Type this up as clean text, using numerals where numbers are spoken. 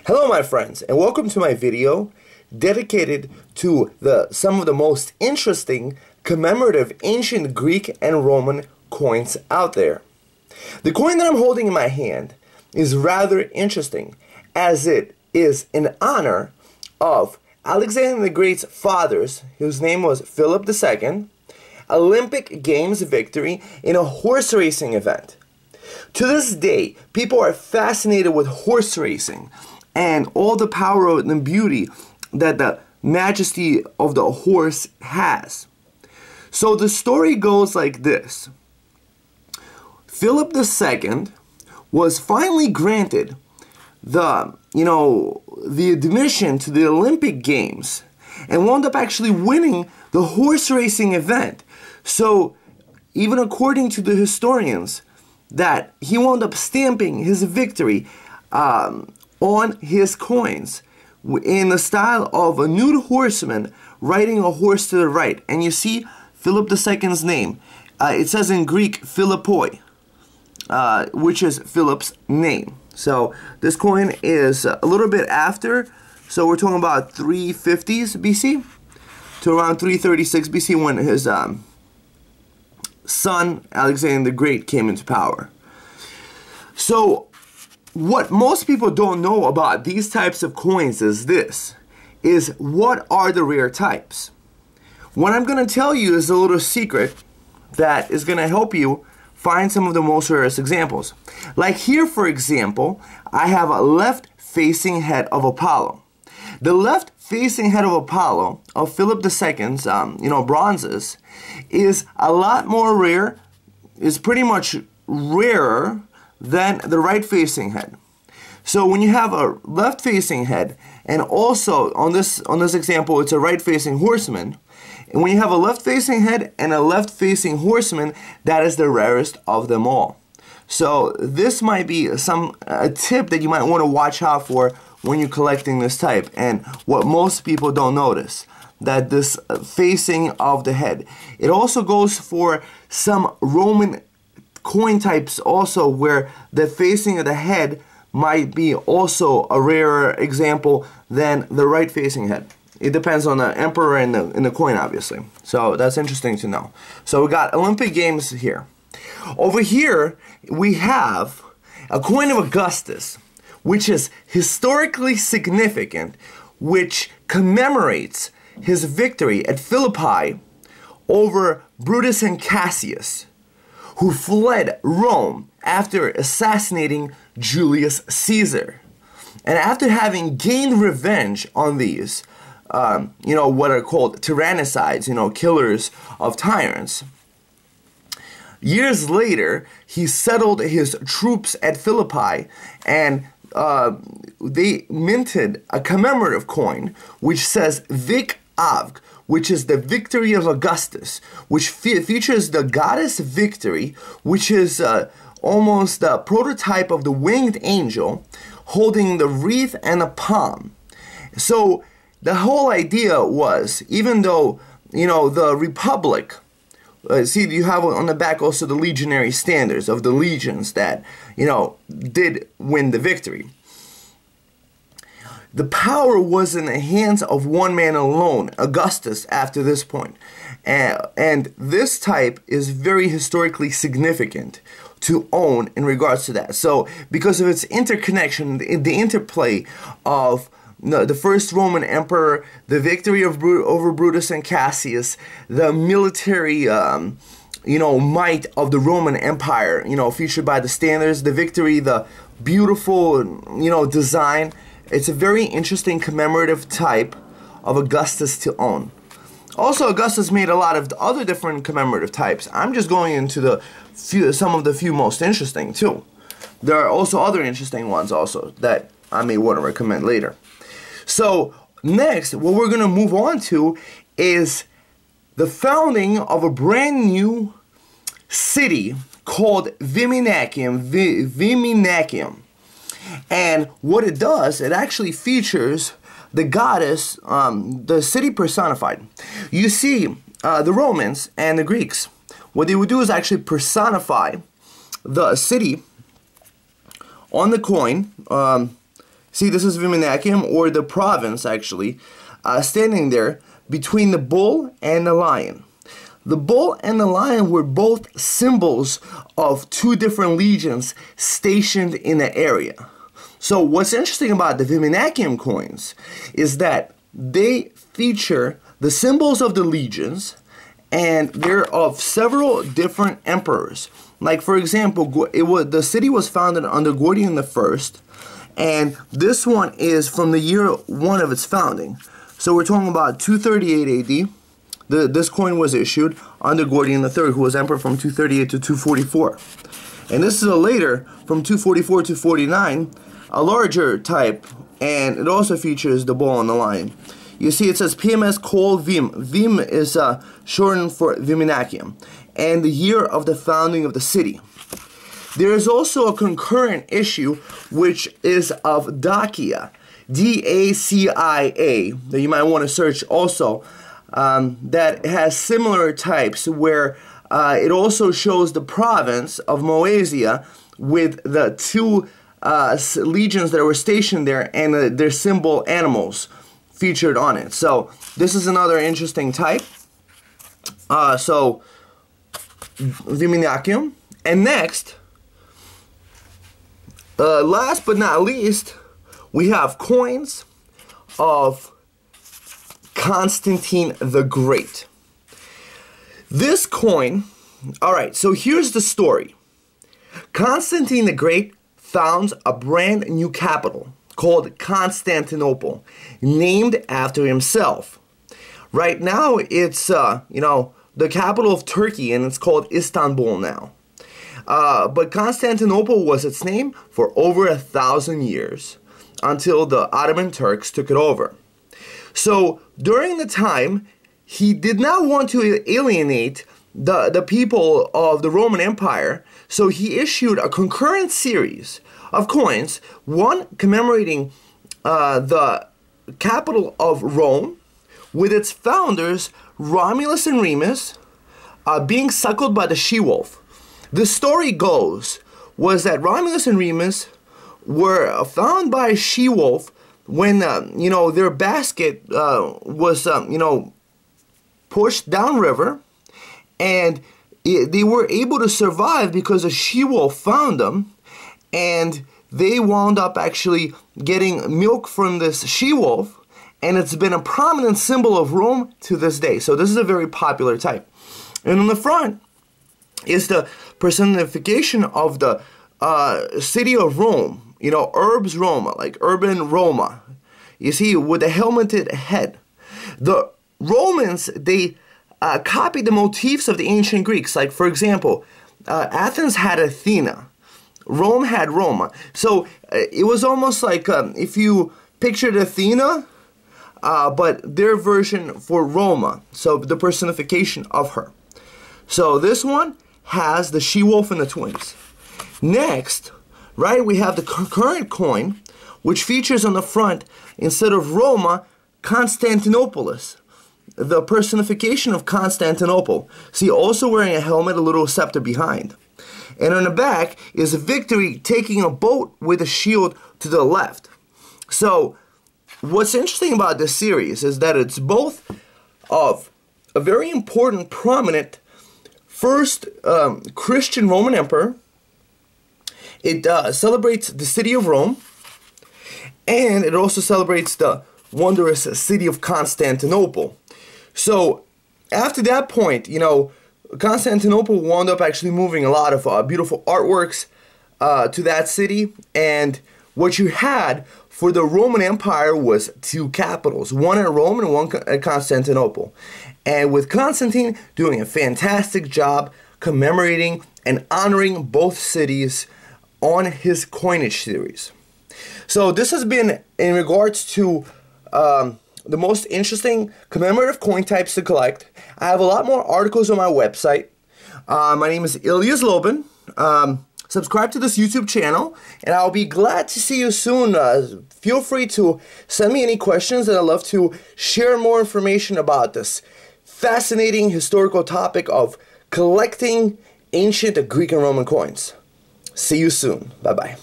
Hello my friends, and welcome to my video dedicated to some of the most interesting commemorative ancient Greek and Roman coins out there. The coin that I'm holding in my hand is rather interesting, as it is in honor of Alexander the Great's fathers, whose name was Philip II, Olympic Games victory in a horse racing event. To this day, people are fascinated with horse racing and all the power and the beauty that the majesty of the horse has. So the story goes like this. Philip II was finally granted the admission to the Olympic Games and wound up actually winning the horse racing event. So even according to the historians, that he wound up stamping his victory on his coins in the style of a nude horseman riding a horse to the right. And you see Philip II's name. It says in Greek Philippoi, which is Philip's name. So this coin is a little bit after, so we're talking about 350s BC to around 336 BC when his son Alexander the Great came into power. So what most people don't know about these types of coins is what are the rare types? What I'm going to tell you is a little secret that is going to help you find some of the most rarest examples. Like here, for example, I have a left-facing head of Apollo. The left-facing head of Apollo of Philip II's, bronzes, is a lot more rare, is pretty much rarer than the right-facing head. So when you have a left-facing head, and also on this example, it's a right-facing horseman, and when you have a left-facing head and a left-facing horseman, that is the rarest of them all. So this might be a tip that you might want to watch out for when you're collecting this type, and what most people don't notice, that this facing of the head. It also goes for some Roman coin types also, where the facing of the head might be also a rarer example than the right facing head. It depends on the emperor and the coin, obviously. So that's interesting to know. So we got Olympic Games here. Over here we have a coin of Augustus, which is historically significant, which commemorates his victory at Philippi over Brutus and Cassius, who fled Rome after assassinating Julius Caesar. And after having gained revenge on these, what are called tyrannicides, killers of tyrants, years later, he settled his troops at Philippi, and they minted a commemorative coin, which says Vic Avg, which is the victory of Augustus, which features the goddess Victory, which is almost the prototype of the winged angel holding the wreath and a palm. So the whole idea was, even though, the Republic, see, you have on the back also the legionary standards of the legions that, did win the victory. The power was in the hands of one man alone, Augustus, after this point. And this type is very historically significant to own in regards to that. So, because of its interconnection, the interplay of the first Roman emperor, the victory over Brutus and Cassius, the military, might of the Roman Empire, featured by the standards, the victory, the beautiful, design. It's a very interesting commemorative type of Augustus to own. Also, Augustus made a lot of other different commemorative types. I'm just going into some of the few most interesting too. There are also other interesting ones also that I may want to recommend later. So next, what we're going to move on to is the founding of a brand new city called Viminacium. Viminacium. And what it does, it actually features the goddess, the city personified. You see, the Romans and the Greeks, what they would do is actually personify the city on the coin, See, this is Viminacium, or the province actually, standing there between the bull and the lion. The bull and the lion were both symbols of two different legions stationed in the area. So what's interesting about the Viminacium coins is that they feature the symbols of the legions, and they're of several different emperors. Like, for example, the city was founded under Gordian I, and this one is from the year 1 of its founding. So we're talking about 238 AD. This coin was issued under Gordian III, who was emperor from 238 to 244. And this is a later, from 244 to 49, a larger type, and it also features the bull and the lion. You see, it says PMS Col Vim. Vim is shortened for Viminacium, and the year of the founding of the city. There is also a concurrent issue, which is of Dacia, D-A-C-I-A, that you might want to search also, that has similar types, where it also shows the province of Moesia with the two legions that were stationed there and their symbol animals featured on it. So this is another interesting type. So Viminacium. And next, last but not least, we have coins of Constantine the Great. This coin, alright, so here's the story. Constantine the Great founds a brand new capital called Constantinople, named after himself. Right now, it's, the capital of Turkey, and it's called Istanbul now. But Constantinople was its name for over 1,000 years, until the Ottoman Turks took it over. So during the time, he did not want to alienate the people of the Roman Empire, so he issued a concurrent series of coins, one commemorating the capital of Rome, with its founders Romulus and Remus being suckled by the she-wolf. The story goes was that Romulus and Remus were found by a she-wolf when their basket was pushed downriver, and they were able to survive because a she-wolf found them, and they wound up actually getting milk from this she-wolf, and it's been a prominent symbol of Rome to this day. So this is a very popular type. And on the front is the personification of the city of Rome, Urbs Roma, like urban Roma. You see, with a helmeted head. The Romans, they copied the motifs of the ancient Greeks. Like, for example, Athens had Athena. Rome had Roma. So it was almost like if you pictured Athena, but their version for Roma. So the personification of her. So this one has the she-wolf and the twins. Next, right, we have the current coin, which features on the front, instead of Roma, Constantinopolis, the personification of Constantinople. See, also wearing a helmet, a little scepter behind. And on the back is a victory taking a boat with a shield to the left. So, what's interesting about this series is that it's both of a very important, prominent first Christian Roman emperor. It celebrates the city of Rome, and it also celebrates the wondrous city of Constantinople. So, after that point, Constantinople wound up actually moving a lot of beautiful artworks to that city, and what you had for the Roman Empire was two capitals, one at Rome and one at Constantinople. And with Constantine doing a fantastic job commemorating and honoring both cities on his coinage series. So this has been in regards to the most interesting commemorative coin types to collect. I have a lot more articles on my website. My name is Ilya Zlobin. Subscribe to this YouTube channel, and I'll be glad to see you soon. Feel free to send me any questions, and I'd love to share more information about this fascinating historical topic of collecting ancient Greek and Roman coins. See you soon. Bye-bye.